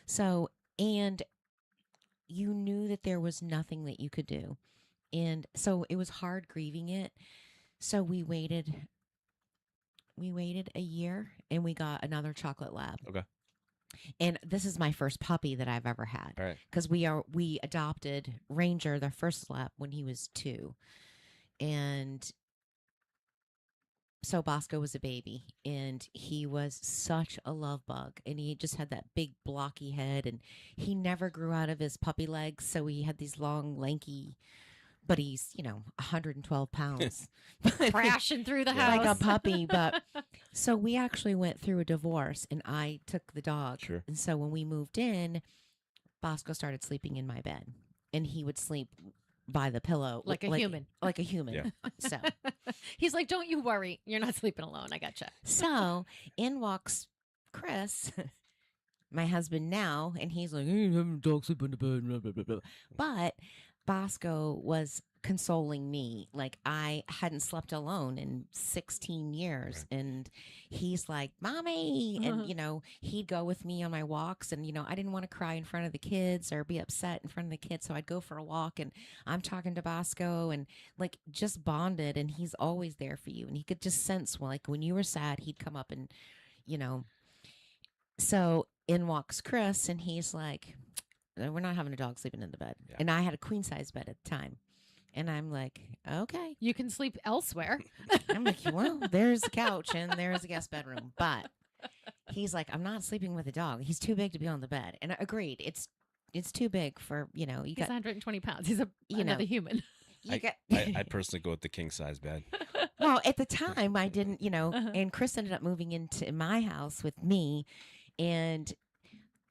So, and you knew that there was nothing that you could do. And so it was hard grieving it. So we waited a year and we got another chocolate lab. Okay. And this is my first puppy that I've ever had. All right. Because we adopted Ranger, the first lab, when he was 2. And so Bosco was a baby, and he was such a love bug, and he just had that big blocky head, and he never grew out of his puppy legs, so he had these long, lanky, but he's 112 pounds, Crashing through the house. like a puppy. But so we actually went through a divorce, and I took the dog. Sure. And so when we moved in, Bosco started sleeping in my bed, and he would sleep by the pillow Like a human. like a human. Yeah. So He's like, don't you worry. You're not sleeping alone. I gotcha. So in walks Chris, my husband now, and he's like, hey, I'm dog sleep in the bed. Blah, blah, blah, blah. But Bosco was consoling me like I hadn't slept alone in 16 years. Right. And he's like, Mommy. And, he'd go with me on my walks. And, I didn't want to cry in front of the kids or be upset in front of the kids. So I'd go for a walk and I'm talking to Bosco and like just bonded. And he's always there for you. And he could just sense, like, when you were sad, he'd come up and, So in walks Chris, and he's like, we're not having a dog sleeping in the bed. Yeah. And I had a queen size bed at the time. And I'm like, okay. You can sleep elsewhere. I'm like, well, there's a couch and there's a guest bedroom. But he's like, I'm not sleeping with a dog. He's too big to be on the bed. And I agreed. It's too big for, you He's got 120 pounds. He's another human. I'd personally go with the king size bed. Well, at the time I didn't, and Chris ended up moving into my house with me. And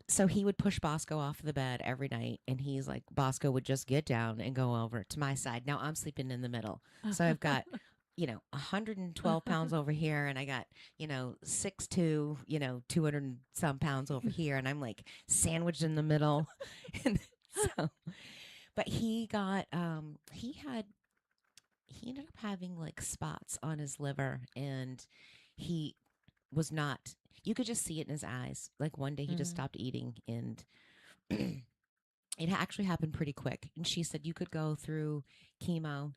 so he would push Bosco off the bed every night, and he's like, Bosco would just get down and go over to my side. Now I'm sleeping in the middle. So I've got, 112 pounds over here, and I got, 6'2", 200 and some pounds over here, and I'm like sandwiched in the middle. And so, but he got, he ended up having like spots on his liver, and he was not. You could just see it in his eyes. Like one day he just stopped eating, and it actually happened pretty quick. And she said you could go through chemo,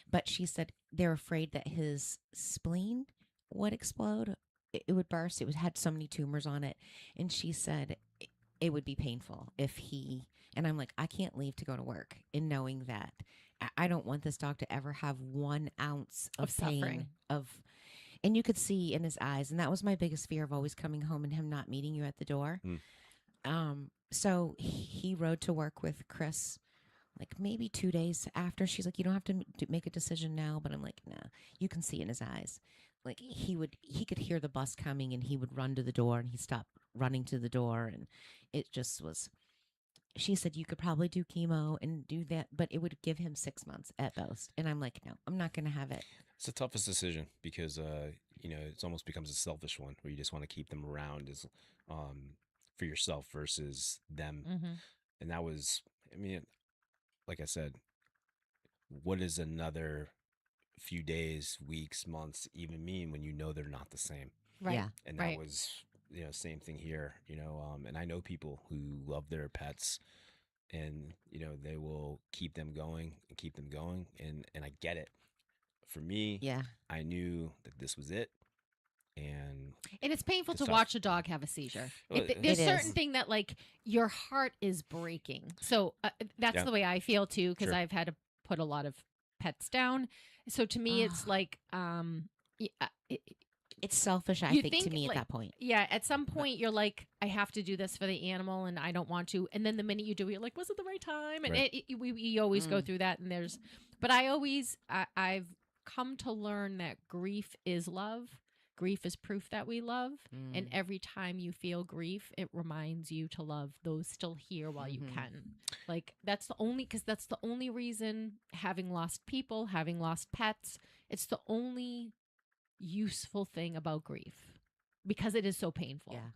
but she said they're afraid that his spleen would explode. It would burst. It had so many tumors on it. And she said it would be painful if he, and I'm like, I can't leave to go to work in knowing that I don't want this dog to ever have 1 ounce of pain suffering. And you could see in his eyes, and that was my biggest fear of always coming home and him not meeting you at the door. So he rode to work with Chris like maybe 2 days after. She's like, you don't have to make a decision now. But I'm like, nah, you can see in his eyes. Like he could hear the bus coming, and he would run to the door, and he'd stop running to the door. And it just was, she said you could probably do chemo and do that, but it would give him 6 months at most. And I'm like, no, I'm not going to have it. It's the toughest decision because it almost becomes a selfish one where you just want to keep them around as for yourself versus them. And that was, like I said, what does another few days, weeks, months even mean when you know they're not the same? Right. Yeah. And that Right. was same thing here, and I know people who love their pets and they will keep them going and keep them going, and I get it. For me, Yeah. I knew that this was it, and it's painful to It's watch a dog have a seizure. Well, There's It certain is. thing that like your heart is breaking. So that's Yeah. the way I feel too, because Sure. I've had to put a lot of pets down. So to me, it's Ah. like, It's selfish, I You think, to think, me like- at that point. yeah, at some point you're like, I have to do this for the animal, and I don't want to. And then the minute you do it, you're like, was it the right time? And Right. we always go Mm. through that. And but I've come to learn that grief is love. Grief is proof that we love. And Mm. every time you feel grief, it reminds you to love those still here while you Mhm. can. Like that's the only reason, having lost people, having lost pets, it's the only useful thing about grief, because it is so painful. Yeah.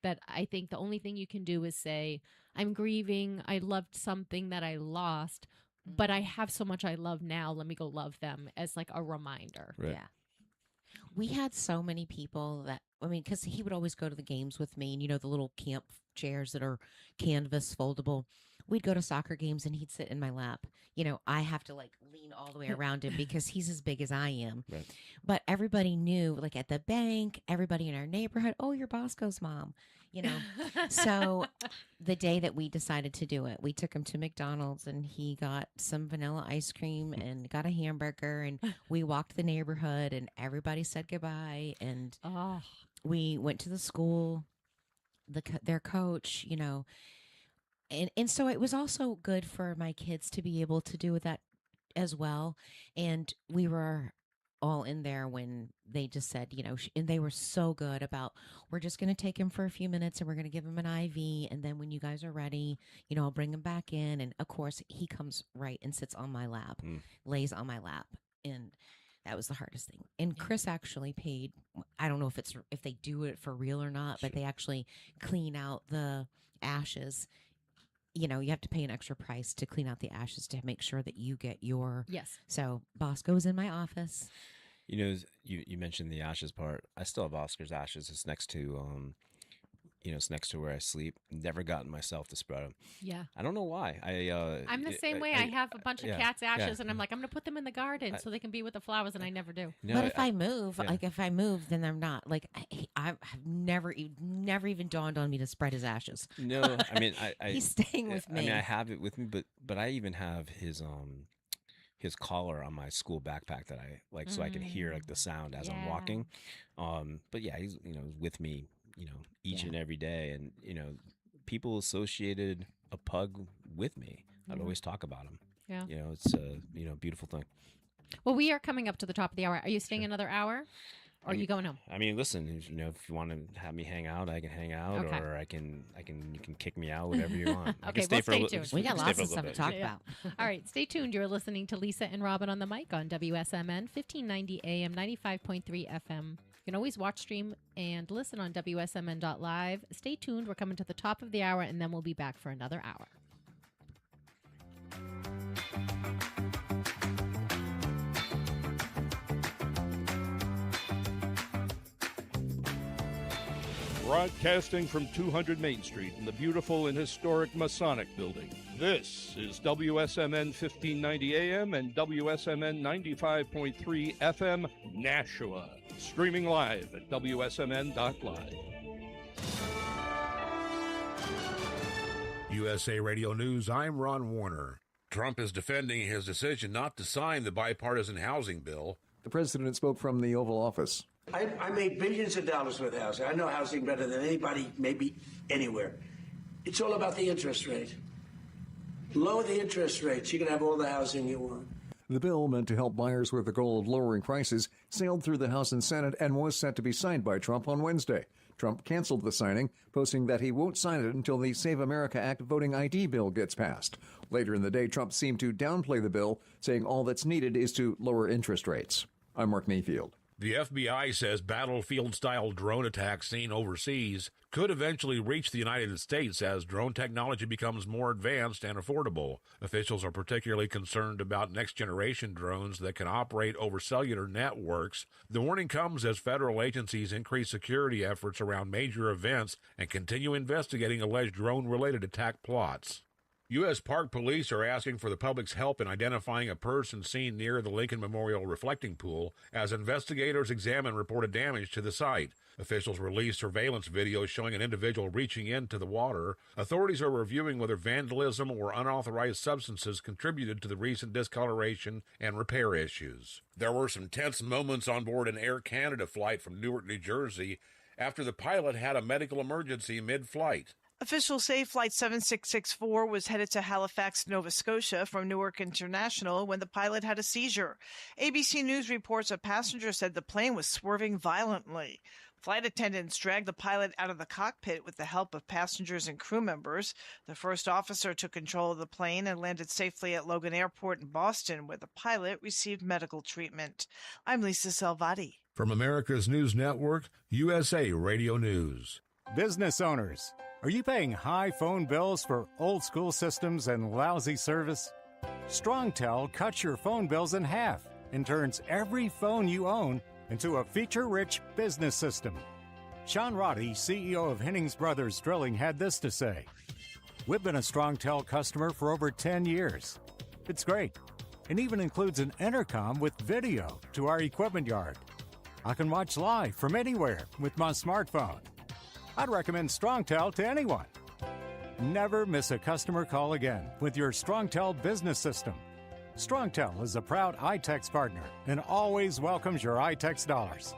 That I think the only thing you can do is say, I'm grieving. I loved something that I lost, but I have so much I love now. Let me go love them, as like a reminder. Right. Yeah. We had so many people that, I mean, because he would always go to the games with me, and the little camp chairs that are canvas foldable. We'd go to soccer games and he'd sit in my lap. I have to like lean all the way around him because he's as big as I am. Right. But everybody knew, like at the bank, everybody in our neighborhood, oh, you're Bosco's mom. So the day that we decided to do it, we took him to McDonald's and he got some vanilla ice cream and got a hamburger, and we walked the neighborhood and everybody said goodbye, and Oh, we went to the school, their coach, and so it was also good for my kids to be able to do that as well. And we were all in there when they just said, and they were so good about, we're just going to take him for a few minutes and we're going to give him an IV. And then when you guys are ready, I'll bring him back in. And of course, he comes right and sits on my lap, lays on my lap. And that was the hardest thing. And Chris actually paid, I don't know if they do it for real or not, but they actually clean out the ashes. You have to pay an extra price to clean out the ashes to make sure that you get your. yes. So Bosco's in my office. You mentioned the ashes part. I still have Oscar's ashes. It's next to it's next to where I sleep. Never gotten myself to spread them. Yeah. I don't know why. I'm the same way. I have a bunch of yeah, cat's ashes, yeah. and I'm like, I'm going to put them in the garden so they can be with the flowers, and I never do. No, But if I move, yeah. if I move, then I'm not. Like, I've never even dawned on me to spread his ashes. No, I mean, I He's staying with me. I mean, I have it with me, but I even have his collar on my school backpack that I like, so I can hear like the sound as I'm walking. But yeah, he's with me, each and every day, and people associated a pug with me. I'd always talk about him. Yeah. It's a beautiful thing. Well, we are coming up to the top of the hour. Are you staying another hour? Or are you going home? I mean, listen, if you want to have me hang out, I can hang out, Okay. or you can kick me out, whatever you want. I Okay, can stay well, for a stay li- tuned. We got stay lots for a of stuff little to talk bit. Yeah. about. All right, stay tuned. You're listening to Lisa and Robin on the mic on WSMN 1590 AM, 95.3 FM. You can always watch, stream, and listen on WSMN.live. Stay tuned. We're coming to the top of the hour, and then we'll be back for another hour. Broadcasting from 200 Main Street in the beautiful and historic Masonic Building. This is WSMN 1590 AM and WSMN 95.3 FM, Nashua. Streaming live at WSMN.live. USA Radio News, I'm Ron Warner. Trump is defending his decision not to sign the bipartisan housing bill. The president spoke from the Oval Office. I made billions of dollars with housing. I know housing better than anybody, maybe anywhere. It's all about the interest rate. Lower the interest rates, you can have all the housing you want. The bill, meant to help buyers with the goal of lowering prices, sailed through the House and Senate and was set to be signed by Trump on Wednesday. Trump canceled the signing, posting that he won't sign it until the Save America Act voting ID bill gets passed. Later in the day, Trump seemed to downplay the bill, saying all that's needed is to lower interest rates. I'm Mark Mayfield. The FBI says battlefield-style drone attacks seen overseas could eventually reach the United States as drone technology becomes more advanced and affordable. Officials are particularly concerned about next-generation drones that can operate over cellular networks. The warning comes as federal agencies increase security efforts around major events and continue investigating alleged drone-related attack plots. U.S. Park Police are asking for the public's help in identifying a person seen near the Lincoln Memorial reflecting pool as investigators examine reported damage to the site. Officials released surveillance videos showing an individual reaching into the water. Authorities are reviewing whether vandalism or unauthorized substances contributed to the recent discoloration and repair issues. There were some tense moments on board an Air Canada flight from Newark, New Jersey, after the pilot had a medical emergency mid-flight. Officials say Flight 7664 was headed to Halifax, Nova Scotia from Newark International when the pilot had a seizure. ABC News reports a passenger said the plane was swerving violently. Flight attendants dragged the pilot out of the cockpit with the help of passengers and crew members. The first officer took control of the plane and landed safely at Logan Airport in Boston, where the pilot received medical treatment. I'm Lisa Salvati. From America's News Network, USA Radio News. Business owners, are you paying high phone bills for old-school systems and lousy service? StrongTel cuts your phone bills in half and turns every phone you own into a feature-rich business system. Sean Roddy, CEO of Hennings Brothers Drilling, had this to say. We've been a StrongTel customer for over 10 years. It's great, and even includes an intercom with video to our equipment yard. I can watch live from anywhere with my smartphone. I'd recommend StrongTel to anyone. Never miss a customer call again with your StrongTel business system. StrongTel is a proud iTex partner and always welcomes your iTex dollars.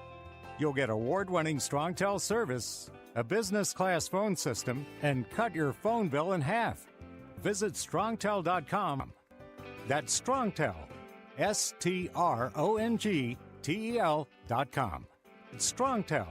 You'll get award-winning StrongTel service, a business-class phone system, and cut your phone bill in half. Visit strongtel.com. That's StrongTel, StrongTel.com. It's StrongTel.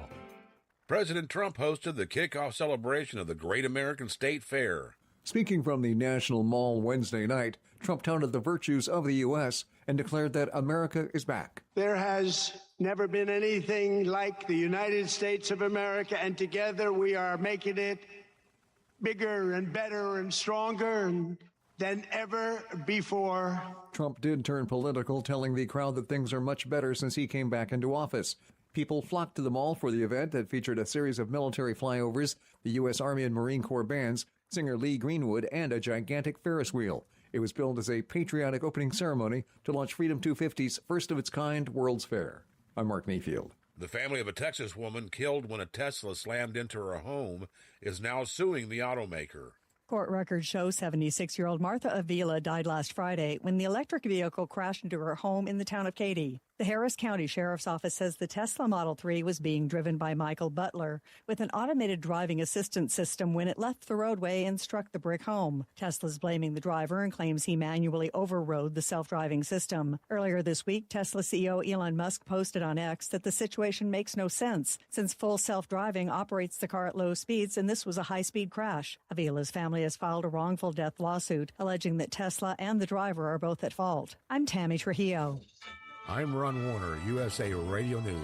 President Trump hosted the kickoff celebration of the Great American State Fair. Speaking from the National Mall Wednesday night, Trump touted the virtues of the U.S. and declared that America is back. There has never been anything like the United States of America, and together we are making it bigger and better and stronger than ever before. Trump did turn political, telling the crowd that things are much better since he came back into office. People flocked to the mall for the event that featured a series of military flyovers, the U.S. Army and Marine Corps bands, singer Lee Greenwood, and a gigantic Ferris wheel. It was billed as a patriotic opening ceremony to launch Freedom 250's first-of-its-kind World's Fair. I'm Mark Mayfield. The family of a Texas woman killed when a Tesla slammed into her home is now suing the automaker. Court records show 76-year-old Martha Avila died last Friday when the electric vehicle crashed into her home in the town of Katy. The Harris County Sheriff's Office says the Tesla Model 3 was being driven by Michael Butler with an automated driving assistance system when it left the roadway and struck the brick home. Tesla's blaming the driver and claims he manually overrode the self-driving system. Earlier this week, Tesla CEO Elon Musk posted on X that the situation makes no sense since full self-driving operates the car at low speeds and this was a high-speed crash. Avila's family has filed a wrongful death lawsuit alleging that Tesla and the driver are both at fault. I'm Tammy Trujillo. I'm Ron Warner, USA Radio News.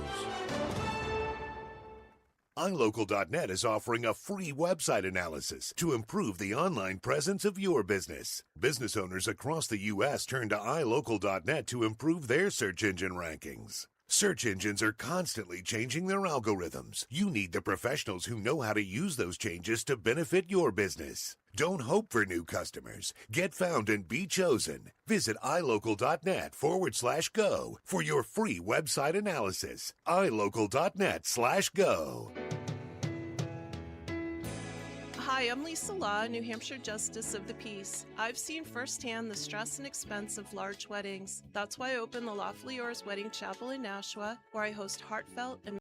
iLocal.net is offering a free website analysis to improve the online presence of your business. Business owners across the U.S. turn to iLocal.net to improve their search engine rankings. Search engines are constantly changing their algorithms. You need the professionals who know how to use those changes to benefit your business. Don't hope for new customers. Get found and be chosen. Visit iLocal.net/go for your free website analysis. iLocal.net/go. Hi, I'm Lisa Law, New Hampshire Justice of the Peace. I've seen firsthand the stress and expense of large weddings. That's why I opened the Lawfully Yours Wedding Chapel in Nashua, where I host heartfelt and